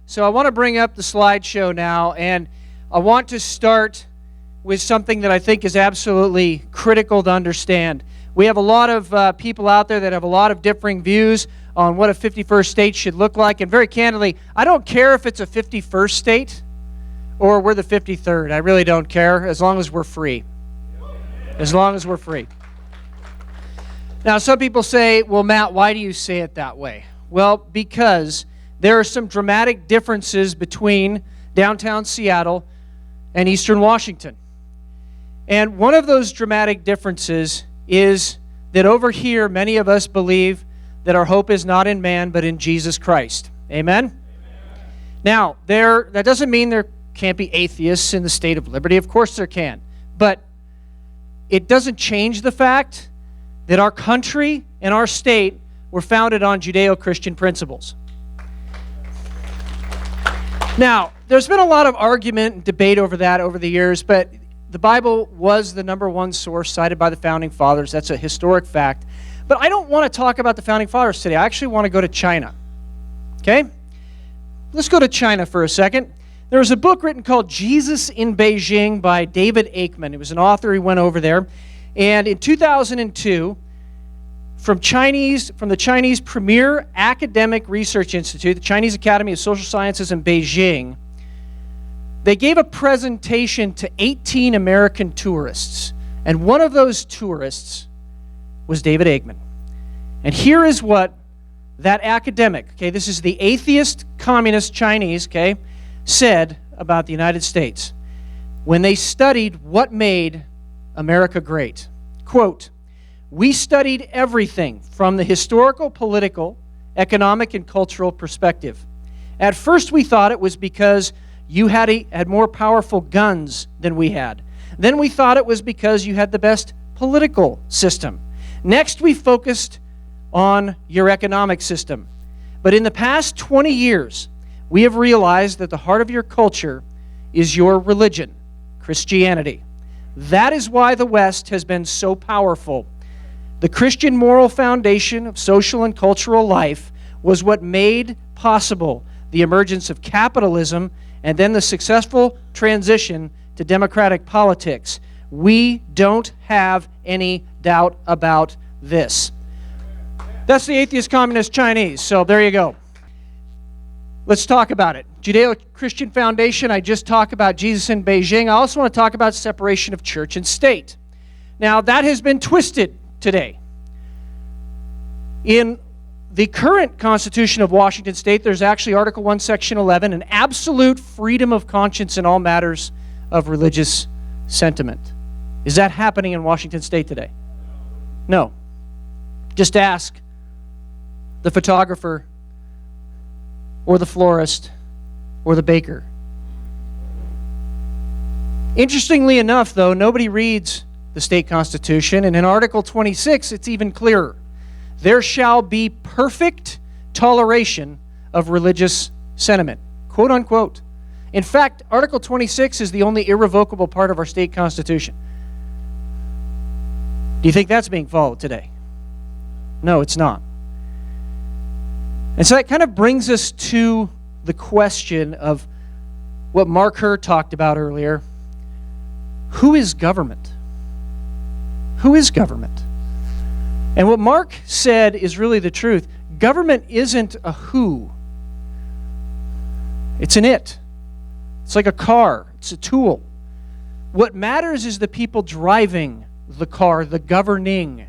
So I want to bring up the slideshow now, and I want to start with something that I think is absolutely critical to understand. We have a lot of people out there that have a lot of differing views on what a 51st state should look like, and very candidly, I don't care if it's a 51st state or we're the 53rd. I really don't care, as long as we're free. As long as we're free. Now, some people say, well, Matt, why do you say it that way? Well, because there are some dramatic differences between downtown Seattle and eastern Washington. And one of those dramatic differences is that over here, many of us believe that our hope is not in man, but in Jesus Christ. Amen? Amen. Now, that doesn't mean there can't be atheists in the state of liberty. Of course there can. But it doesn't change the fact that our country and our state were founded on Judeo-Christian principles. Now, there's been a lot of argument and debate over that over the years, but the Bible was the number one source cited by the Founding Fathers. That's a historic fact. But I don't want to talk about the Founding Fathers today. I actually want to go to China. Okay? Let's go to China for a second. There was a book written called Jesus in Beijing by David Aikman. He was an author. He went over there. And in 2002, from the Chinese premier academic research institute, the Chinese Academy of Social Sciences in Beijing, they gave a presentation to 18 American tourists. And one of those tourists was David Aikman. And here is what that academic, okay, this is the atheist communist Chinese, okay, said about the United States when they studied what made America great. Quote, "We studied everything from the historical, political, economic, and cultural perspective. At first we thought it was because you had more powerful guns than we had. Then we thought it was because you had the best political system. Next we focused on your economic system. But in the past 20 years, we have realized that the heart of your culture is your religion, Christianity. That is why the West has been so powerful. The Christian moral foundation of social and cultural life was what made possible the emergence of capitalism and then the successful transition to democratic politics. We don't have any doubt about this." That's the atheist communist Chinese, so there you go. Let's talk about it. Judeo-Christian foundation, I just talked about Jesus in Beijing. I also want to talk about separation of church and state. Now, that has been twisted today. In the current Constitution of Washington State, there's actually Article 1, Section 11, an absolute freedom of conscience in all matters of religious sentiment. Is that happening in Washington State today? No. Just ask the photographer or the florist or the baker. Interestingly enough, though, nobody reads the state constitution, and in Article 26, it's even clearer. There shall be perfect toleration of religious sentiment, quote unquote. In fact, Article 26 is the only irrevocable part of our state constitution. Do you think that's being followed today? No, it's not. And so that kind of brings us to the question of what Mark Hurd talked about earlier. Who is government? Who is government? And what Mark said is really the truth. Government isn't a who. It's an it. It's like a car. It's a tool. What matters is the people driving the car, the governing.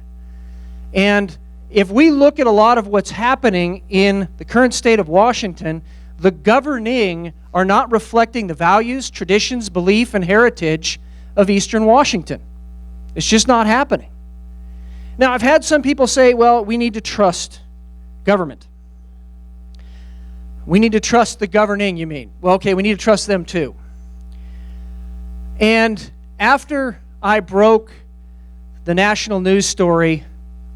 And if we look at a lot of what's happening in the current state of Washington, the governing are not reflecting the values, traditions, belief, and heritage of Eastern Washington. It's just not happening. Now, I've had some people say, well, we need to trust government. We need to trust the governing, you mean? Well, okay, we need to trust them too. And after I broke the national news story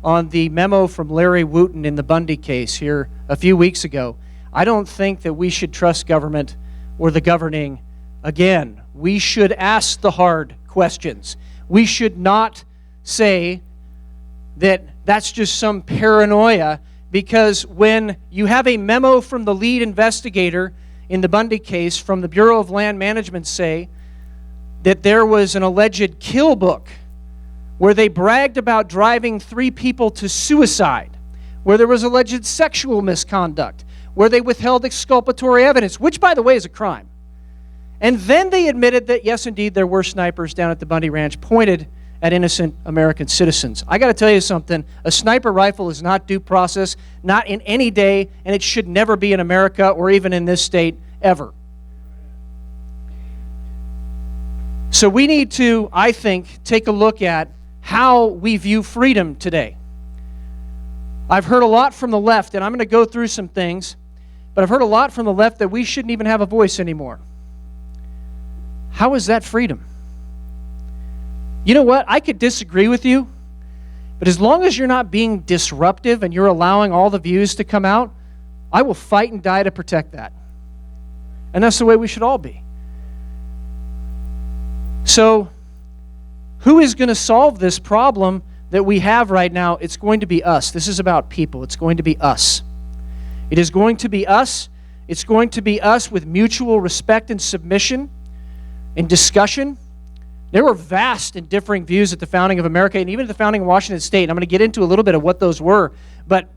on the memo from Larry Wooten in the Bundy case here a few weeks ago, I don't think that we should trust government or the governing again. We should ask the hard questions. We should not say that that's just some paranoia, because when you have a memo from the lead investigator in the Bundy case from the Bureau of Land Management say that there was an alleged kill book where they bragged about driving 3 people to suicide, where there was alleged sexual misconduct, where they withheld exculpatory evidence, which, by the way, is a crime. And then they admitted that, yes, indeed, there were snipers down at the Bundy Ranch pointed at innocent American citizens. I got to tell you something. A sniper rifle is not due process, not in any day, and it should never be in America or even in this state ever. So we need to, I think, take a look at how we view freedom today. I've heard a lot from the left, and I'm going to go through some things, but I've heard a lot from the left that we shouldn't even have a voice anymore. How is that freedom? You know what? I could disagree with you, but as long as you're not being disruptive and you're allowing all the views to come out, I will fight and die to protect that. And that's the way we should all be. So, who is going to solve this problem that we have right now? It's going to be us. This is about people. It's going to be us. It is going to be us. It's going to be us with mutual respect and submission and discussion. There were vast and differing views at the founding of America and even at the founding of Washington State. And I'm going to get into a little bit of what those were, but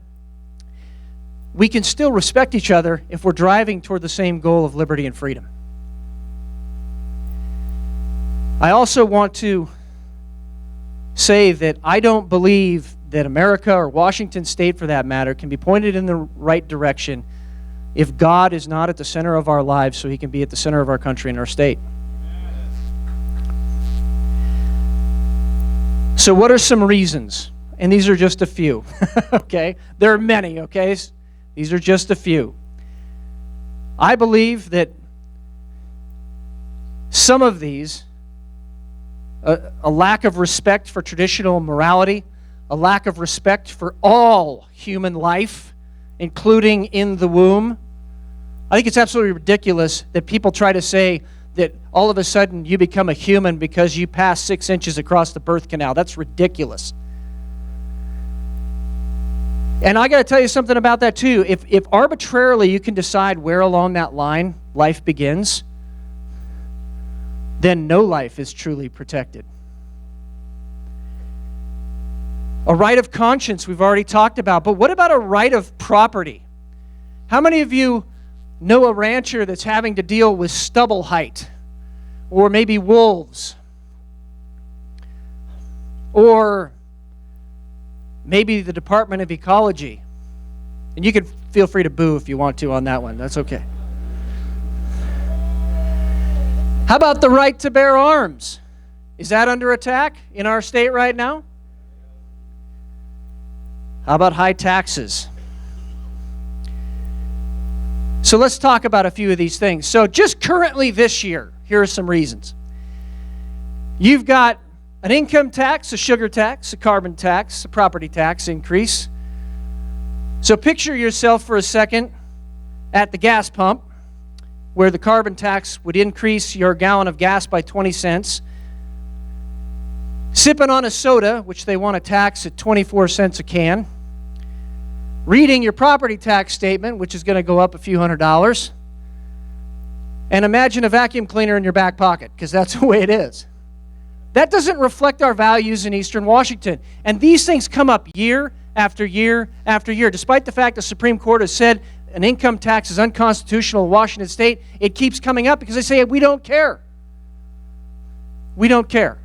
we can still respect each other if we're driving toward the same goal of liberty and freedom. I also want to say that I don't believe that America or Washington State, for that matter, can be pointed in the right direction if God is not at the center of our lives so He can be at the center of our country and our state. So what are some reasons? And these are just a few, okay? There are many, okay? These are just a few. I believe that some of these, a lack of respect for traditional morality, a lack of respect for all human life, including in the womb. I think it's absolutely ridiculous that people try to say that all of a sudden you become a human because you pass 6 inches across the birth canal. That's ridiculous. And I got to tell you something about that too. If arbitrarily you can decide where along that line life begins, then no life is truly protected. A right of conscience we've already talked about, but what about a right of property? How many of you know a rancher that's having to deal with stubble height, or maybe wolves, or maybe the Department of Ecology? And you can feel free to boo if you want to on that one. That's okay. How about the right to bear arms? Is that under attack in our state right now? How about high taxes? So let's talk about a few of these things. So just currently this year, here are some reasons. You've got an income tax, a sugar tax, a carbon tax, a property tax increase. So picture yourself for a second at the gas pump, where the carbon tax would increase your gallon of gas by 20 cents, sipping on a soda, which they want to tax at 24 cents a can, reading your property tax statement, which is going to go up a few $100s, and imagine a vacuum cleaner in your back pocket, because that's the way it is. That doesn't reflect our values in Eastern Washington. And these things come up year after year after year. Despite the fact the Supreme Court has said an income tax is unconstitutional in Washington State, it keeps coming up because they say, we don't care. We don't care.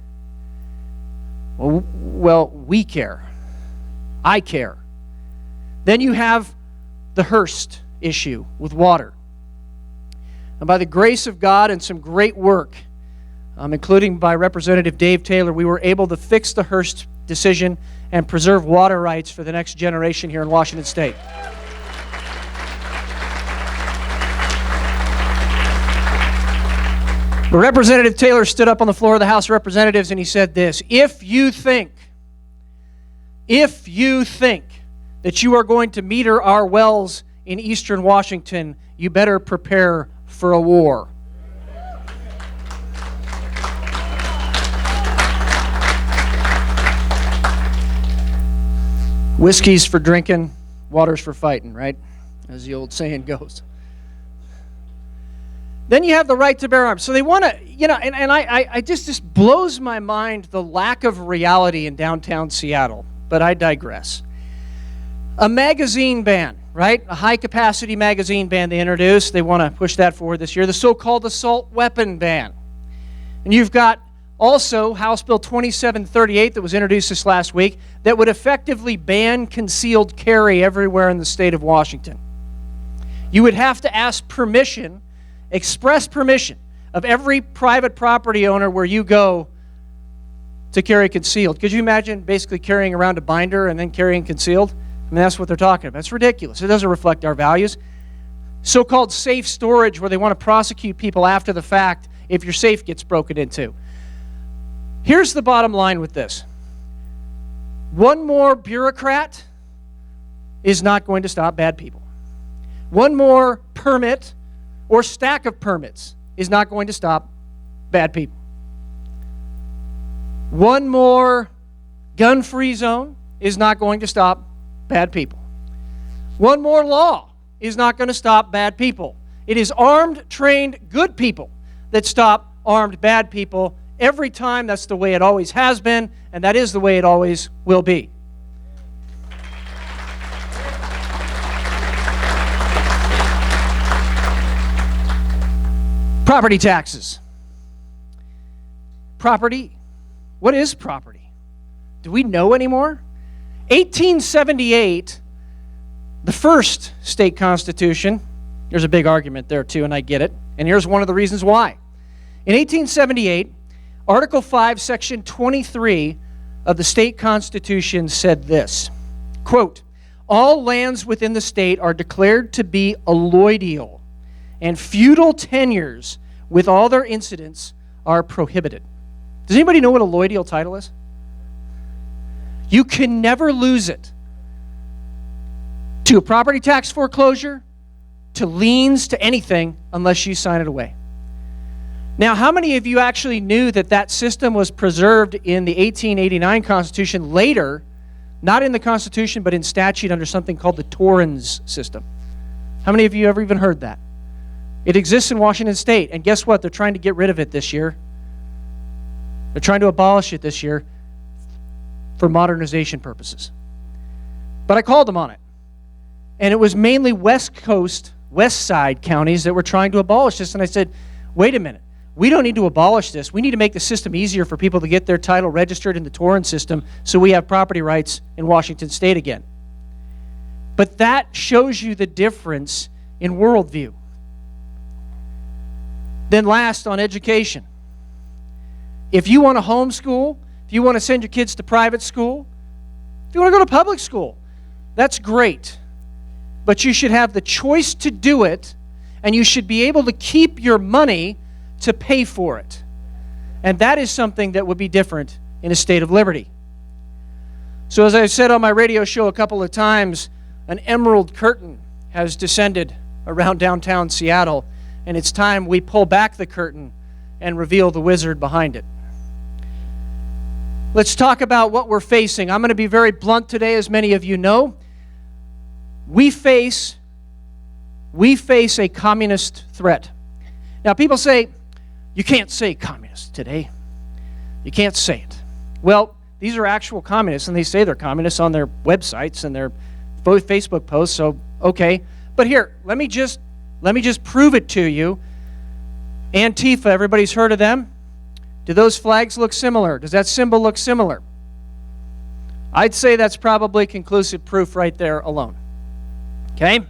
Well, we care. I care. Then you have the Hearst issue with water. And by the grace of God and some great work, including by Representative Dave Taylor, we were able to fix the Hearst decision and preserve water rights for the next generation here in Washington State. But Representative Taylor stood up on the floor of the House of Representatives and he said this: if you think that you are going to meter our wells in Eastern Washington, you better prepare for a war. Whiskey's for drinking, water's for fighting, right? As the old saying goes. Then you have the right to bear arms. So they want to, and I just blows my mind the lack of reality in downtown Seattle. But I digress. A magazine ban, right? A high-capacity magazine ban they introduced. They want to push that forward this year. The so-called assault weapon ban. And you've got also House Bill 2738 that was introduced this last week that would effectively ban concealed carry everywhere in the state of Washington. You would have to ask permission, express permission, of every private property owner where you go to carry concealed. Could you imagine basically carrying around a binder and then carrying concealed? I mean, that's what they're talking about. It's ridiculous. It doesn't reflect our values. So-called safe storage, where they want to prosecute people after the fact if your safe gets broken into. Here's the bottom line with this. One more bureaucrat is not going to stop bad people. One more permit or stack of permits is not going to stop bad people. One more gun-free zone is not going to stop bad people. One more law is not going to stop bad people. It is armed, trained, good people that stop armed, bad people every time. That's the way it always has been, and that is the way it always will be. Property taxes. Property. What is property? Do we know anymore? 1878, the first state constitution, there's a big argument there too, and I get it. And here's one of the reasons why. In 1878, Article 5, Section 23 of the state constitution said this, quote, all lands within the state are declared to be alloidial, and feudal tenures with all their incidents are prohibited. Does anybody know what a alloidial title is? You can never lose it to a property tax foreclosure, to liens, to anything, unless you sign it away. Now, how many of you actually knew that that system was preserved in the 1889 Constitution later, not in the Constitution, but in statute under something called the Torrens system? How many of you ever even heard that? It exists in Washington State, and guess what? They're trying to get rid of it this year. They're trying to abolish it this year for modernization purposes. But I called them on it. And it was mainly West Coast, West Side counties that were trying to abolish this. And I said, wait a minute. We don't need to abolish this. We need to make the system easier for people to get their title registered in the Torrens system so we have property rights in Washington State again. But that shows you the difference in worldview. Then last, on education. If you want to homeschool, if you want to send your kids to private school, if you want to go to public school, that's great. But you should have the choice to do it, and you should be able to keep your money to pay for it. And that is something that would be different in a state of liberty. So as I've said on my radio show a couple of times, an emerald curtain has descended around downtown Seattle, and it's time we pull back the curtain and reveal the wizard behind it. Let's talk about what we're facing. I'm going to be very blunt today, as many of you know. We face a communist threat. Now, people say, you can't say communist today. You can't say it. Well, these are actual communists, and they say they're communists on their websites and their Facebook posts, so okay. But here, let me just prove it to you. Antifa, everybody's heard of them? Do those flags look similar? Does that symbol look similar? I'd say that's probably conclusive proof right there alone. Okay?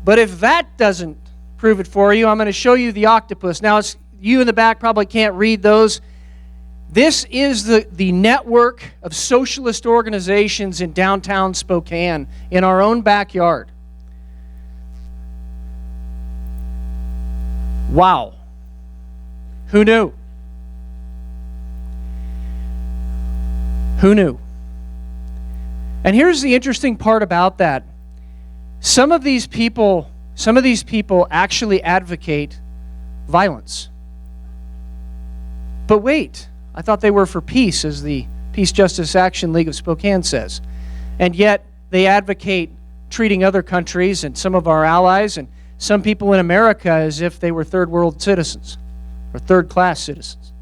But if that doesn't prove it for you, I'm going to show you the octopus. Now, you in the back probably can't read those. This is the network of socialist organizations in downtown Spokane, in our own backyard. Wow. Who knew? Who knew? And here's the interesting part about that. Some of these people actually advocate violence. But wait, I thought they were for peace, as the Peace Justice Action League of Spokane says. And yet they advocate treating other countries and some of our allies and some people in America as if they were third world citizens or third class citizens.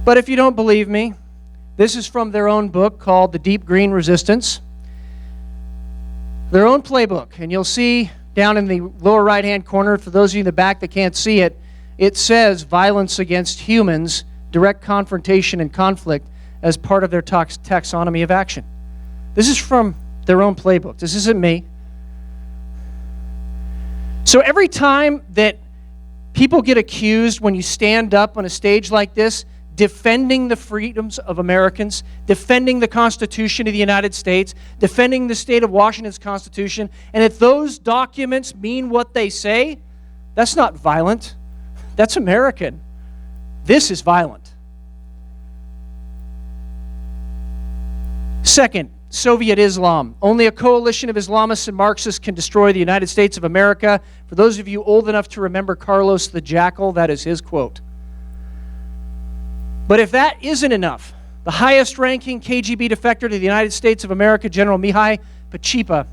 But if you don't believe me, this is from their own book called The Deep Green Resistance. Their own playbook. And you'll see down in the lower right-hand corner, for those of you in the back that can't see it, it says violence against humans, direct confrontation and conflict as part of their taxonomy of action. This is from their own playbook. This isn't me. So every time that people get accused when you stand up on a stage like this, defending the freedoms of Americans, defending the Constitution of the United States, defending the state of Washington's Constitution, and if those documents mean what they say, that's not violent. That's American. This is violent. Second, Soviet Islam. Only a coalition of Islamists and Marxists can destroy the United States of America. For those of you old enough to remember Carlos the Jackal, that is his quote. But if that isn't enough, the highest-ranking KGB defector to the United States of America, General Mihai Pachipa,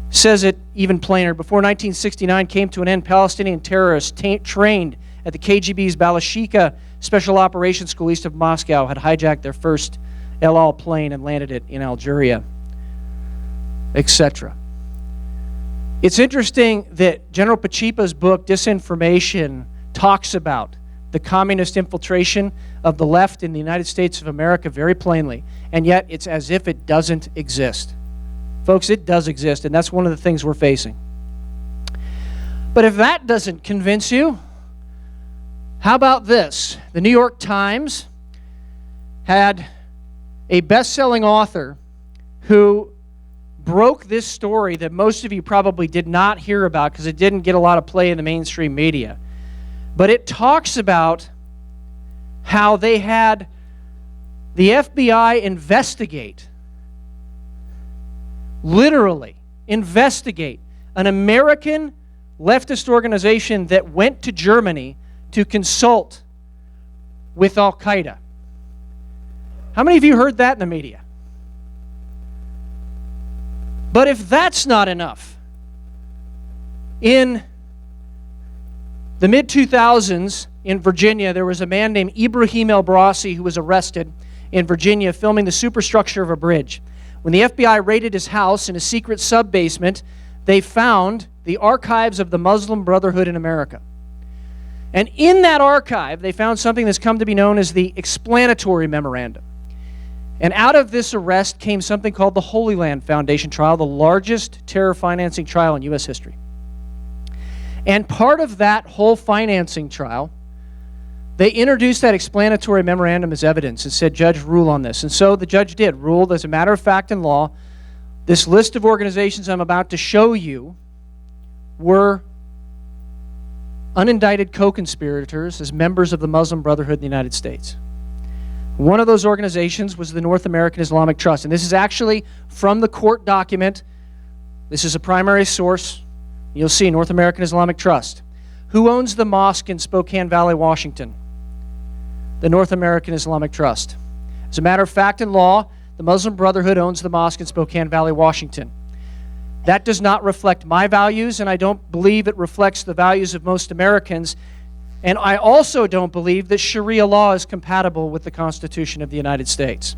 says it even plainer. Before 1969 came to an end, Palestinian terrorists trained at the KGB's Balashika Special Operations School east of Moscow had hijacked their first El Al plane and landed it in Algeria, etc. It's interesting that General Pachipa's book, Disinformation, talks about the communist infiltration of the left in the United States of America very plainly, and yet it's as if it doesn't exist. Folks, it does exist, and that's one of the things we're facing. But if that doesn't convince you, how about this? The New York Times had a best-selling author who broke this story that most of you probably did not hear about because it didn't get a lot of play in the mainstream media. But it talks about how they had the FBI investigate, literally investigate, an American leftist organization that went to Germany to consult with Al-Qaeda. How many of you heard that in the media? But if that's not enough, in the mid-2000s in Virginia, there was a man named Ibrahim El-Brasi who was arrested in Virginia filming the superstructure of a bridge. When the FBI raided his house in a secret sub-basement, they found the archives of the Muslim Brotherhood in America. And in that archive, they found something that's come to be known as the explanatory memorandum. And out of this arrest came something called the Holy Land Foundation trial, the largest terror financing trial in U.S. history. And part of that whole financing trial, they introduced that explanatory memorandum as evidence and said, "Judge, rule on this." And so the judge did, ruled as a matter of fact in law, this list of organizations I'm about to show you were unindicted co-conspirators as members of the Muslim Brotherhood in the United States. One of those organizations was the North American Islamic Trust. And this is actually from the court document. This is a primary source. You'll see North American Islamic Trust. Who owns the mosque in Spokane Valley, Washington? The North American Islamic Trust. As a matter of fact in law, the Muslim Brotherhood owns the mosque in Spokane Valley, Washington. That does not reflect my values, and I don't believe it reflects the values of most Americans. And I also don't believe that Sharia law is compatible with the Constitution of the United States.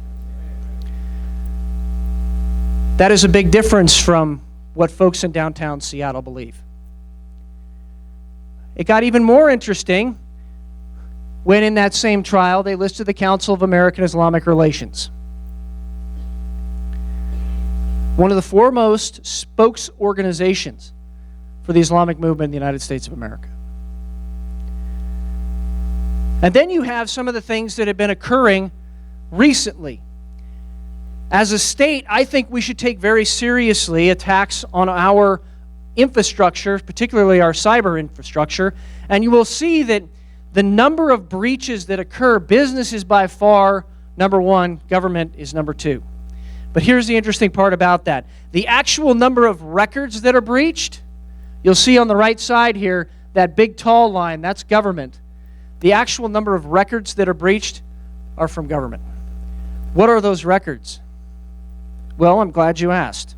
That is a big difference from what folks in downtown Seattle believe. It got even more interesting when in that same trial they listed the Council of American Islamic Relations. One of the foremost spokes organizations for the Islamic movement in the United States of America. And then you have some of the things that have been occurring recently. As a state, I think we should take very seriously attacks on our infrastructure, particularly our cyber infrastructure, and you will see that the number of breaches that occur, business is by far number one, government is number two. But here's the interesting part about that. The actual number of records that are breached, you'll see on the right side here, that big tall line, that's government. The actual number of records that are breached are from government. What are those records? Well, I'm glad you asked.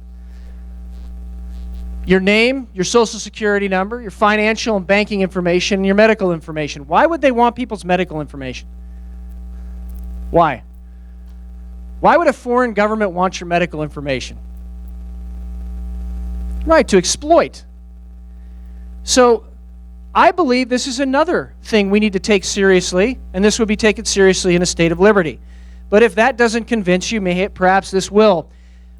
Your name, your social security number, your financial and banking information, and your medical information. Why would they want people's medical information? Why? Why would a foreign government want your medical information? Right, to exploit. So I believe this is another thing we need to take seriously, and this would be taken seriously in a state of liberty. But if that doesn't convince you, perhaps this will.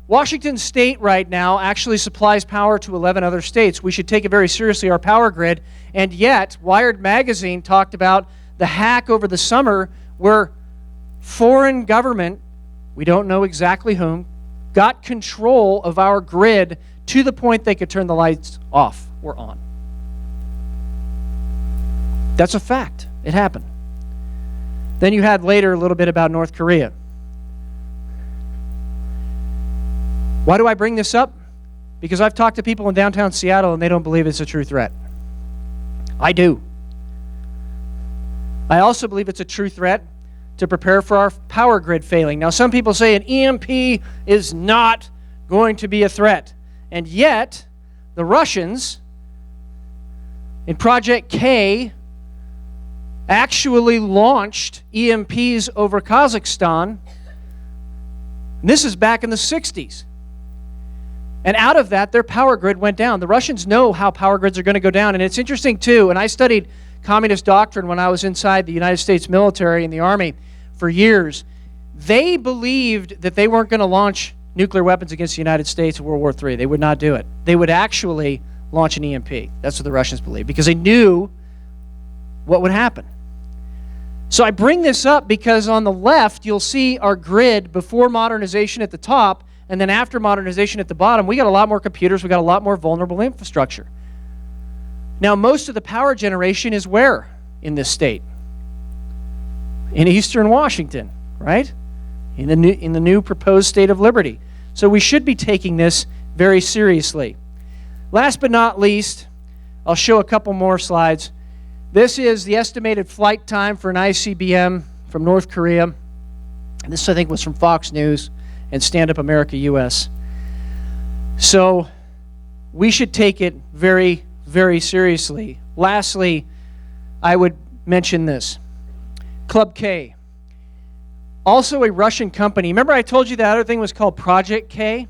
Washington State right now actually supplies power to 11 other states. We should take it very seriously, our power grid. And yet, Wired Magazine talked about the hack over the summer where foreign government, we don't know exactly whom, got control of our grid to the point they could turn the lights off or on. That's a fact. It happened. Then you had later a little bit about North Korea. Why do I bring this up? Because I've talked to people in downtown Seattle and they don't believe it's a true threat. I do. I also believe it's a true threat to prepare for our power grid failing. Now, some people say an EMP is not going to be a threat. And yet, the Russians in Project K actually launched EMPs over Kazakhstan. And this is back in the 60s. And out of that, their power grid went down. The Russians know how power grids are going to go down. And it's interesting, too, and I studied communist doctrine when I was inside the United States military and the Army for years. They believed that they weren't going to launch nuclear weapons against the United States in World War III. They would not do it. They would actually launch an EMP. That's what the Russians believed, because they knew what would happen. So I bring this up because on the left, you'll see our grid before modernization at the top, and then after modernization at the bottom. We got a lot more computers. We got a lot more vulnerable infrastructure. Now, most of the power generation is where in this state? In eastern Washington, right? In the new proposed state of liberty. So we should be taking this very seriously. Last but not least, I'll show a couple more slides. This is the estimated flight time for an ICBM from North Korea. And this, I think, was from Fox News and Stand Up America US. So we should take it very, very seriously. Lastly, I would mention this. Club K. Also a Russian company. Remember I told you the other thing was called Project K?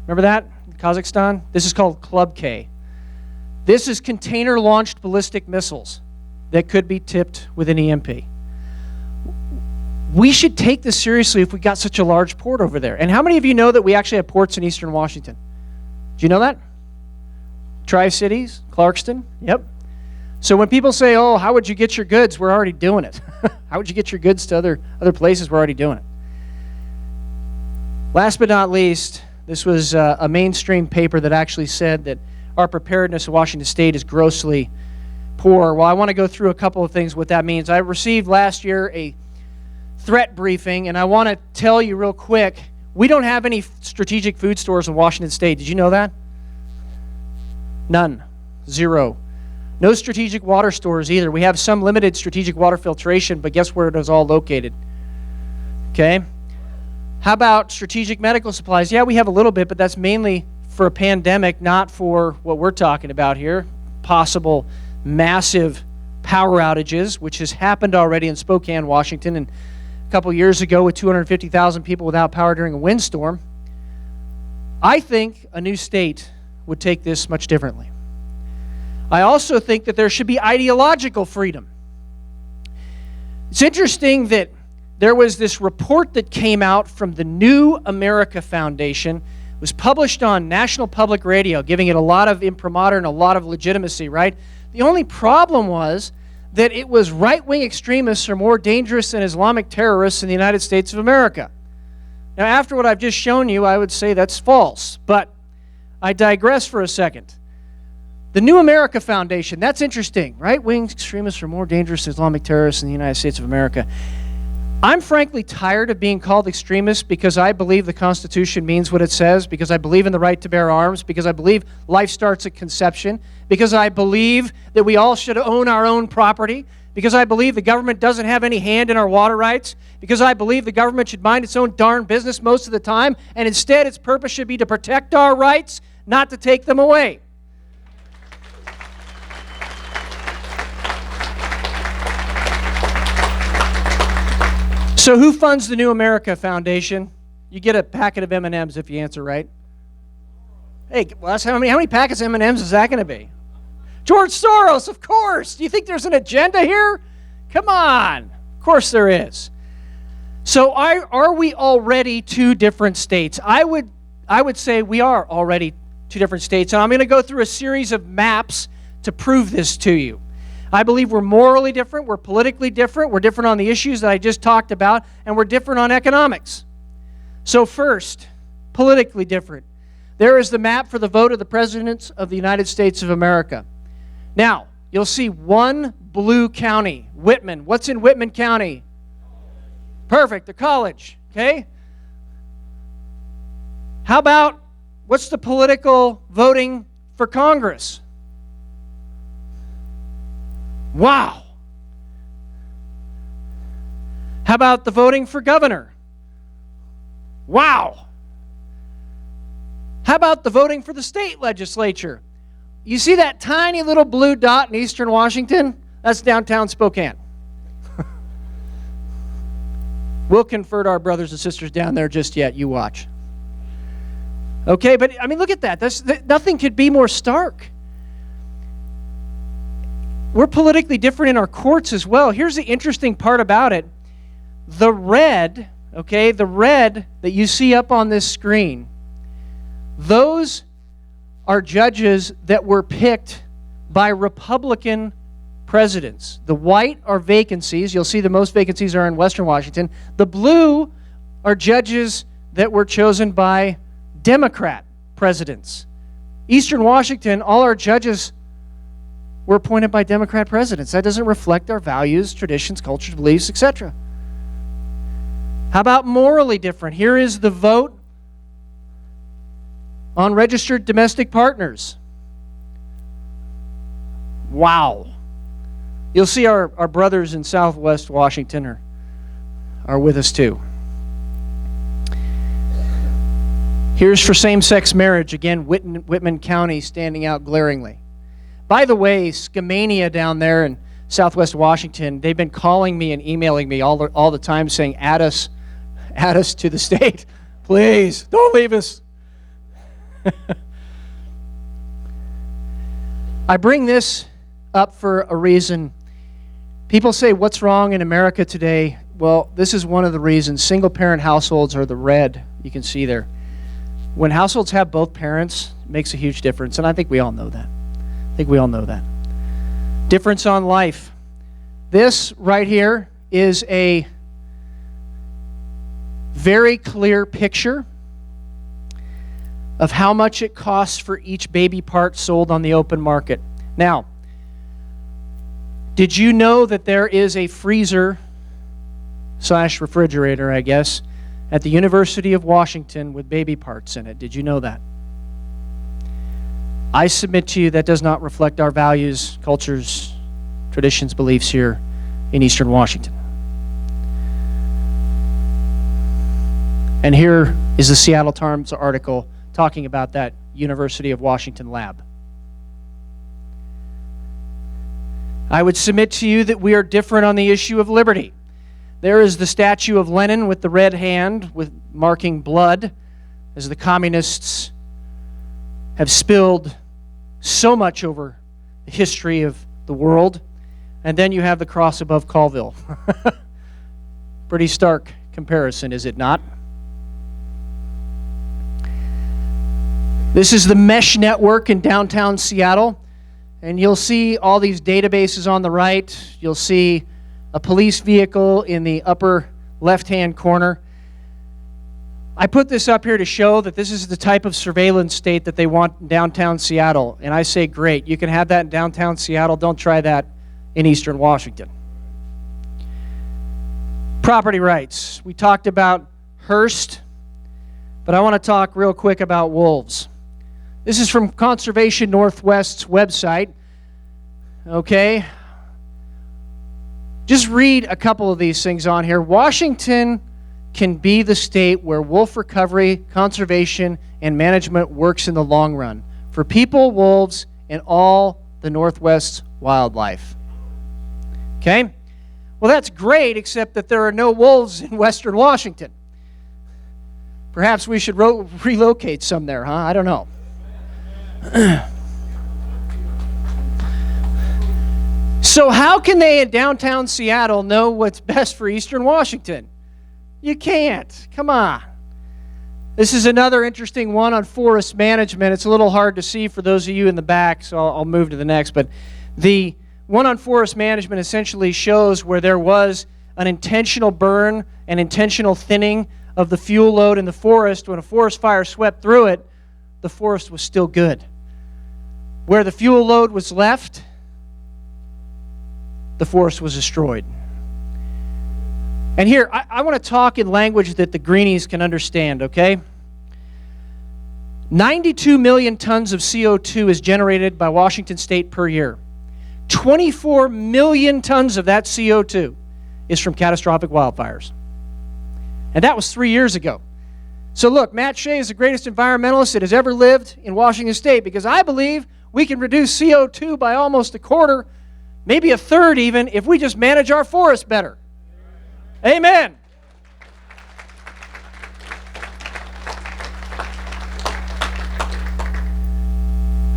Remember that? Kazakhstan? This is called Club K. This is container-launched ballistic missiles that could be tipped with an EMP. We should take this seriously if we got such a large port over there. And how many of you know that we actually have ports in eastern Washington? Do you know that? Tri-Cities, Clarkston, yep. So when people say, oh, how would you get your goods? We're already doing it. How would you get your goods to other places? We're already doing it. Last but not least, this was a mainstream paper that actually said that our preparedness in Washington State is grossly poor. Well, I want to go through a couple of things what that means. I received last year a threat briefing, and I want to tell you real quick, we don't have any strategic food stores in Washington State. Did you know that? None. Zero. No strategic water stores either. We have some limited strategic water filtration, but guess where it is all located? Okay? How about strategic medical supplies? Yeah, we have a little bit, but that's mainly for a pandemic, not for what we're talking about here, possible massive power outages, which has happened already in Spokane, Washington, and a couple years ago with 250,000 people without power during a windstorm. I think a new state would take this much differently. I also think that there should be ideological freedom. It's interesting that there was this report that came out from the New America Foundation. It was published on National Public Radio, giving it a lot of imprimatur and a lot of legitimacy, right? The only problem was that it was right-wing extremists are more dangerous than Islamic terrorists in the United States of America. Now, after what I've just shown you, I would say that's false, but I digress for a second. The New America Foundation, that's interesting. Right-wing extremists are more dangerous than Islamic terrorists in the United States of America. I'm frankly tired of being called extremist because I believe the Constitution means what it says, because I believe in the right to bear arms, because I believe life starts at conception, because I believe that we all should own our own property, because I believe the government doesn't have any hand in our water rights, because I believe the government should mind its own darn business most of the time, and instead its purpose should be to protect our rights, not to take them away. So who funds the New America Foundation? You get a packet of M&Ms if you answer right. Hey, well, that's how many packets of M&Ms is that going to be? George Soros, of course. Do you think there's an agenda here? Come on. Of course there is. So are we already two different states? I would say we are already two different states. And I'm going to go through a series of maps to prove this to you. I believe we're morally different, we're politically different, we're different on the issues that I just talked about, and we're different on economics. So first, politically different. There is the map for the vote of the presidents of the United States of America. Now, you'll see one blue county, Whitman. What's in Whitman County? Perfect, the college, okay? How about, what's the political voting for Congress? Wow. How about the voting for governor? Wow. How about the voting for the state legislature? You see that tiny little blue dot in eastern Washington? That's downtown Spokane. We'll convert our brothers and sisters down there just yet. You watch. Okay, but I mean, look at that. Nothing could be more stark. We're politically different in our courts as well. Here's the interesting part about it. The red, okay, the red that you see up on this screen, those are judges that were picked by Republican presidents. The white are vacancies. You'll see the most vacancies are in Western Washington. The blue are judges that were chosen by Democrat presidents. Eastern Washington, all our judges were appointed by Democrat presidents. That doesn't reflect our values, traditions, cultures, beliefs, etc. How about morally different? Here is the vote on registered domestic partners. Wow. You'll see our brothers in Southwest Washington are with us too. Here's for same-sex marriage. Again, Whitman County standing out glaringly. By the way, Skamania down there in Southwest Washington, they've been calling me and emailing me all the time saying, add us to the state. Please, don't leave us. I bring this up for a reason. People say, what's wrong in America today? Well, this is one of the reasons. Single-parent households are the red you can see there. When households have both parents, it makes a huge difference, and I think we all know that. I think we all know that. Difference on life. This right here is a very clear picture of how much it costs for each baby part sold on the open market. Now, did you know that there is a freezer / refrigerator, I guess, at the University of Washington with baby parts in it? Did you know that? I submit to you that does not reflect our values, cultures, traditions, beliefs here in Eastern Washington. And here is the Seattle Times article talking about that University of Washington lab. I would submit to you that we are different on the issue of liberty. There is the statue of Lenin with the red hand with marking blood as the communists have spilled so much over the history of the world. And then you have the cross above Colville. Pretty stark comparison, is it not? This is the mesh network in downtown Seattle. And you'll see all these databases on the right. You'll see a police vehicle in the upper left-hand corner. I put this up here to show that this is the type of surveillance state that they want in downtown Seattle. And I say, great, you can have that in downtown Seattle. Don't try that in Eastern Washington. Property rights. We talked about Hearst, but I want to talk real quick about wolves. This is from Conservation Northwest's website. Okay. Just read a couple of these things on here. Washington can be the state where wolf recovery, conservation, and management works in the long run for people, wolves, and all the Northwest's wildlife. Okay? Well, that's great, except that there are no wolves in Western Washington. Perhaps we should relocate some there, huh? I don't know. So how can they in downtown Seattle know what's best for Eastern Washington? You can't. Come on. This is another interesting one on forest management. It's a little hard to see for those of you in the back, so I'll move to the next. But the one on forest management essentially shows where there was an intentional burn, an intentional thinning of the fuel load in the forest. When a forest fire swept through it, the forest was still good. Where the fuel load was left, the forest was destroyed. And here, I want to talk in language that the greenies can understand, okay? 92 million tons of CO2 is generated by Washington State per year. 24 million tons of that CO2 is from catastrophic wildfires. And that was 3 years ago. So look, Matt Shea is the greatest environmentalist that has ever lived in Washington State, because I believe we can reduce CO2 by almost a quarter, maybe a third even, if we just manage our forests better. Amen.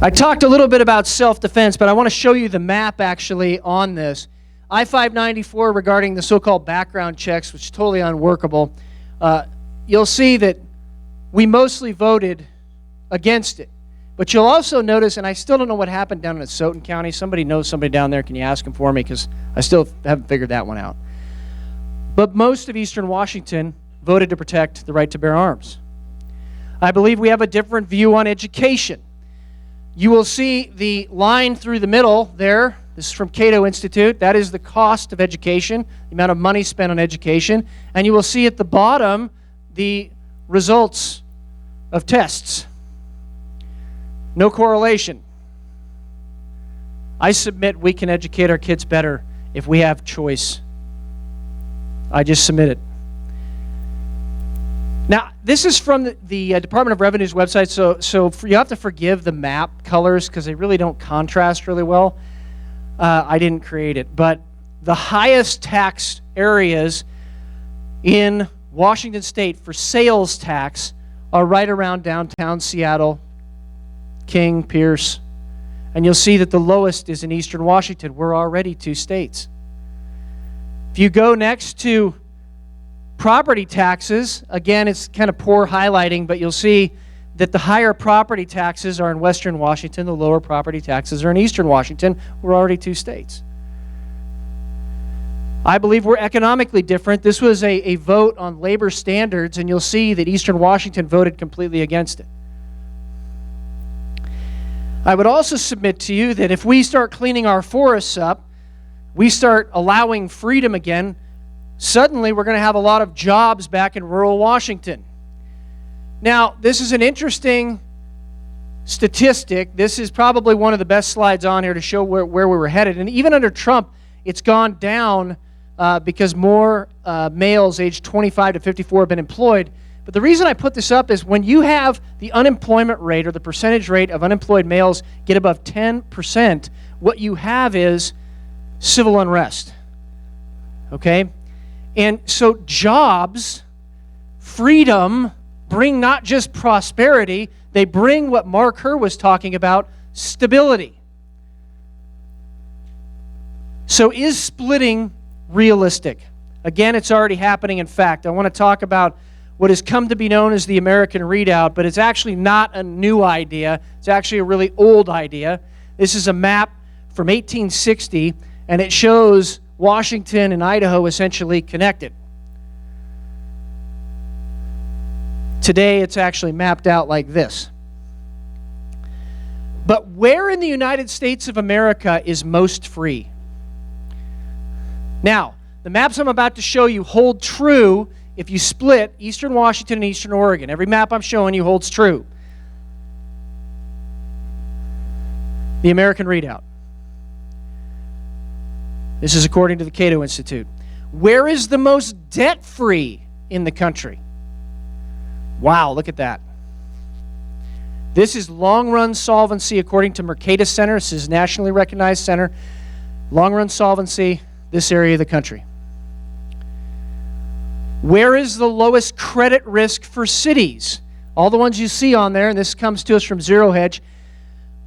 I talked a little bit about self-defense, but I want to show you the map actually on this. I-594 regarding the so-called background checks, which is totally unworkable. You'll see that we mostly voted against it. But you'll also notice, and I still don't know what happened down in Soton County. Somebody knows somebody down there. Can you ask them for me? Because I still haven't figured that one out. But most of Eastern Washington voted to protect the right to bear arms. I believe we have a different view on education. You will see the line through the middle there. This is from Cato Institute. That is the cost of education, the amount of money spent on education. And you will see at the bottom the results of tests. No correlation. I submit we can educate our kids better if we have choice. I just submit it. Now, this is from the Department of Revenue's website, so you have to forgive the map colors because they really don't contrast really well. I didn't create it, but the highest tax areas in Washington State for sales tax are right around downtown Seattle, King, Pierce, and you'll see that the lowest is in Eastern Washington. We're already 2 states. If you go next to property taxes, again, it's kind of poor highlighting, but you'll see that the higher property taxes are in Western Washington, the lower property taxes are in Eastern Washington. We're already 2 states. I believe we're economically different. This was a vote on labor standards, and you'll see that Eastern Washington voted completely against it. I would also submit to you that if we start cleaning our forests up, we start allowing freedom again, suddenly we're going to have a lot of jobs back in rural Washington. Now, this is an interesting statistic. This is probably one of the best slides on here to show where we were headed. And even under Trump, it's gone down because more males aged 25 to 54 have been employed. But the reason I put this up is when you have the unemployment rate or the percentage rate of unemployed males get above 10%, what you have is civil unrest. Okay? And so jobs, freedom, bring not just prosperity, they bring what Mark Herr was talking about, stability. So is splitting realistic? Again, it's already happening. In fact, I want to talk about what has come to be known as the American Redoubt, but it's actually not a new idea. It's actually a really old idea. This is a map from 1860, and it shows Washington and Idaho essentially connected. Today, it's actually mapped out like this. But where in the United States of America is most free? Now, the maps I'm about to show you hold true if you split Eastern Washington and Eastern Oregon. Every map I'm showing you holds true. The American Redoubt. This is according to the Cato Institute. Where is the most debt-free in the country. Wow, look at that. This is long-run solvency according to Mercatus Center. This is a nationally recognized center. Long-run solvency, this area of the country. Where is the lowest credit risk for cities? All the ones you see on there, and this comes to us from Zero Hedge,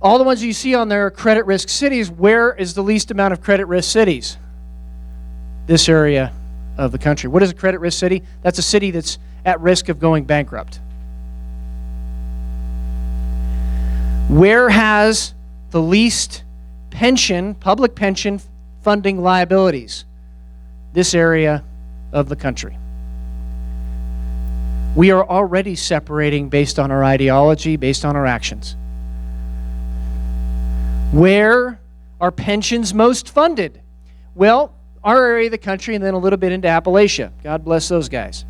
all the ones you see on there are credit risk cities. Where is the least amount of credit risk cities? This area of the country. What is a credit risk city? That's a city that's at risk of going bankrupt. Where has the least pension, public pension funding liabilities? This area of the country. We are already separating based on our ideology, based on our actions. Where are pensions most funded? Well, our area of the country and then a little bit into Appalachia. God bless those guys.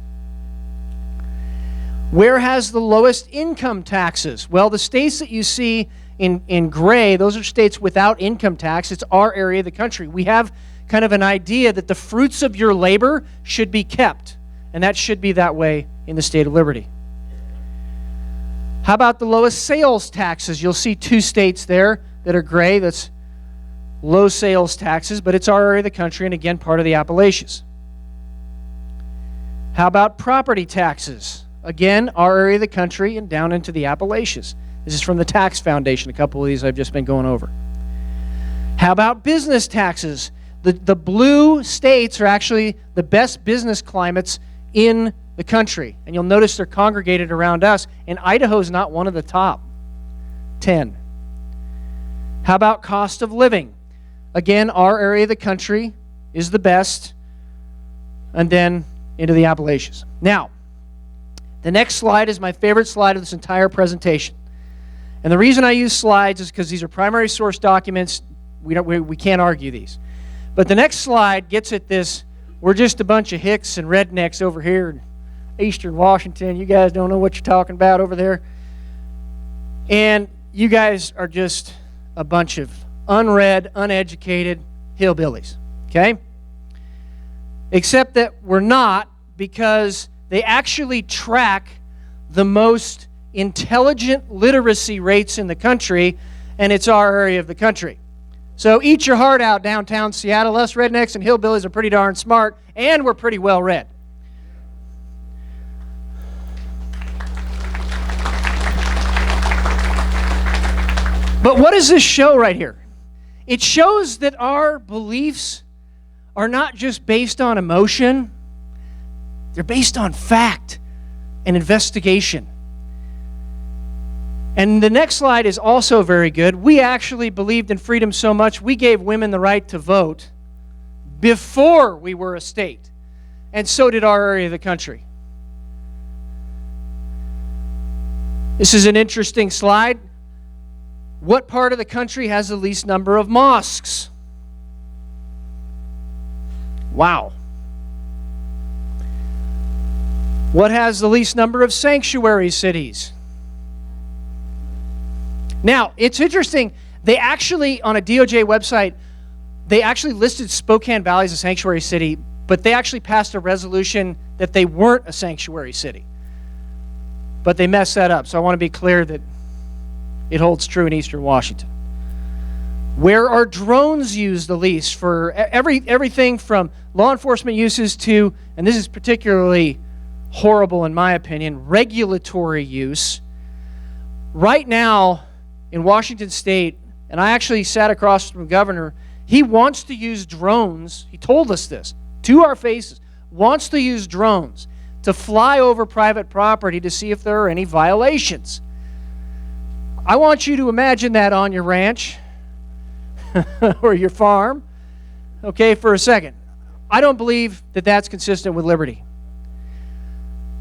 Where has the lowest income taxes? Well, the states that you see in gray, those are states without income tax. It's our area of the country. We have kind of an idea that the fruits of your labor should be kept, and that should be that way in the state of Liberty. How about the lowest sales taxes? You'll see two states there that are gray. That's low sales taxes, but it's our area of the country and again part of the Appalachians. How about property taxes? Again, our area of the country and down into the Appalachians. This is from the Tax Foundation, a couple of these I've just been going over. How about business taxes? The blue states are actually the best business climates in the country. And you'll notice they're congregated around us, and Idaho's not one of the top 10. How about cost of living? Again, our area of the country is the best, and then into the Appalachians. Now, the next slide is my favorite slide of this entire presentation. And the reason I use slides is because these are primary source documents. We can't argue these. But the next slide gets at this, we're just a bunch of hicks and rednecks over here in Eastern Washington. You guys don't know what you're talking about over there. And you guys are just a bunch of unread, uneducated hillbillies, okay? Except that we're not, because they actually track the most intelligent literacy rates in the country, and it's our area of the country. So eat your heart out, downtown Seattle. Us rednecks and hillbillies are pretty darn smart, and we're pretty well read. But what does this show right here? It shows that our beliefs are not just based on emotion. They're based on fact and investigation. And the next slide is also very good. We actually believed in freedom so much, we gave women the right to vote before we were a state. And so did our area of the country. This is an interesting slide. What part of the country has the least number of mosques? Wow. What has the least number of sanctuary cities? Now, it's interesting. They actually, on a DOJ website, they actually listed Spokane Valley as a sanctuary city, but they actually passed a resolution that they weren't a sanctuary city. But they messed that up, so I want to be clear that it holds true in Eastern Washington. Where are drones used the least? For everything from law enforcement uses to, and this is particularly horrible in my opinion, regulatory use. Right now in Washington State, and I actually sat across from the governor, he wants to use drones, he told us this, to our faces, wants to use drones to fly over private property to see if there are any violations. I want you to imagine that on your ranch or your farm, okay, for a second. I don't believe that that's consistent with liberty.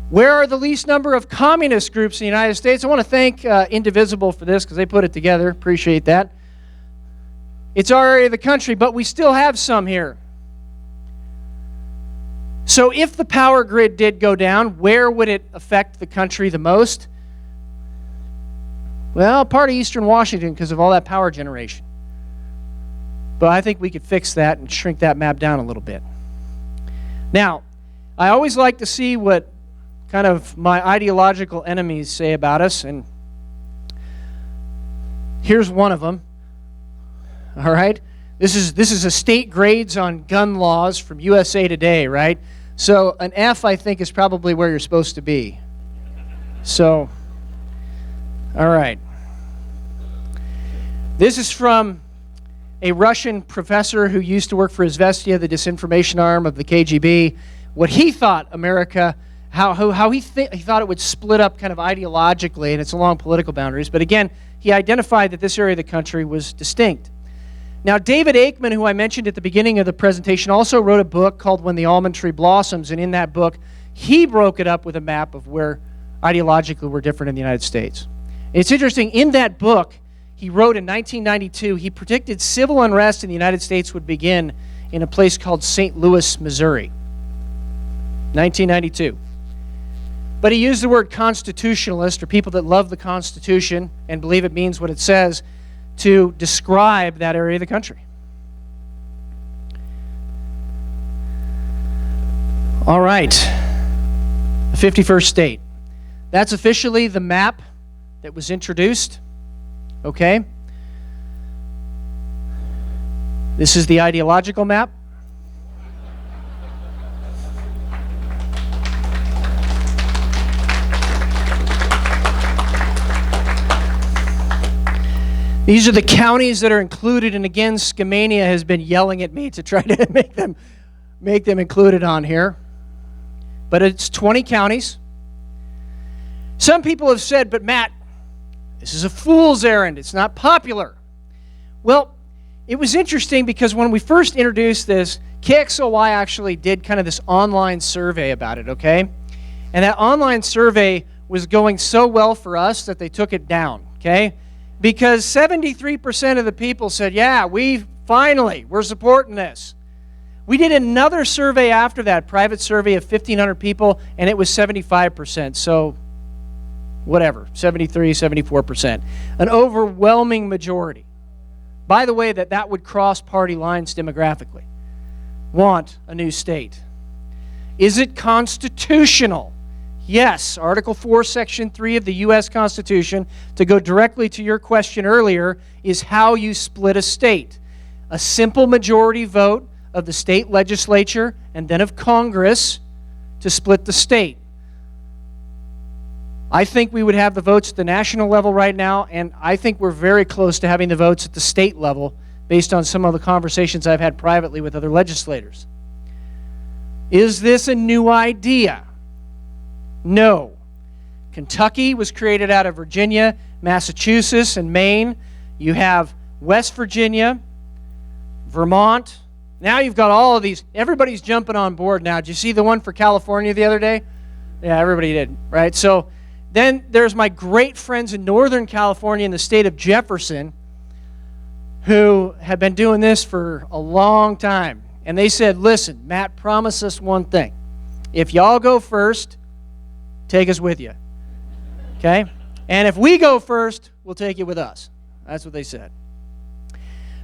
Where are the least number of communist groups in the United States? I want to thank Indivisible for this because they put it together. Appreciate that. It's our area of the country, but we still have some here. So if the power grid did go down, where would it affect the country the most? Well, part of Eastern Washington because of all that power generation. But I think we could fix that and shrink that map down a little bit. Now, I always like to see what kind of my ideological enemies say about us, and here's one of them. All right? This is a state grades on gun laws from USA Today, right? So an F, I think, is probably where you're supposed to be. So, all right. This is from a Russian professor who used to work for Izvestia, the disinformation arm of the KGB. What he thought America, how he thought it would split up kind of ideologically, and it's along political boundaries. But again, he identified that this area of the country was distinct. Now, David Aikman, who I mentioned at the beginning of the presentation, also wrote a book called When the Almond Tree Blossoms, and in that book, he broke it up with a map of where ideologically we're different in the United States. It's interesting, in that book, he wrote in 1992, he predicted civil unrest in the United States would begin in a place called St. Louis, Missouri. 1992. But he used the word constitutionalist, or people that love the Constitution and believe it means what it says, to describe that area of the country. All right, the 51st state. That's officially the map that was introduced, okay? This is the ideological map. These are the counties that are included, and again, Scamania has been yelling at me to try to make them included on here. But it's 20 counties. Some people have said, but Matt, this is a fool's errand. It's not popular. Well, it was interesting because when we first introduced this, KXLY actually did kind of this online survey about it, okay? And that online survey was going so well for us that they took it down, okay? Because 73% of the people said, yeah, we're supporting this. We did another survey after that, private survey of 1,500 people, and it was 75%. So whatever, 73, 74%. An overwhelming majority. By the way, that would cross party lines demographically. Want a new state. Is it constitutional? Yes, Article 4, Section 3 of the U.S. Constitution, to go directly to your question earlier, is how you split a state. A simple majority vote of the state legislature and then of Congress to split the state. I think we would have the votes at the national level right now, and I think we're very close to having the votes at the state level based on some of the conversations I've had privately with other legislators. Is this a new idea? No. Kentucky was created out of Virginia, Massachusetts, and Maine. You have West Virginia, Vermont. Now you've got all of these. Everybody's jumping on board now. Did you see the one for California the other day? Yeah, everybody did, right? So then there's my great friends in Northern California in the state of Jefferson who have been doing this for a long time. And they said, listen, Matt, promise us one thing. If y'all go first, take us with you, okay? And if we go first, we'll take you with us. That's what they said.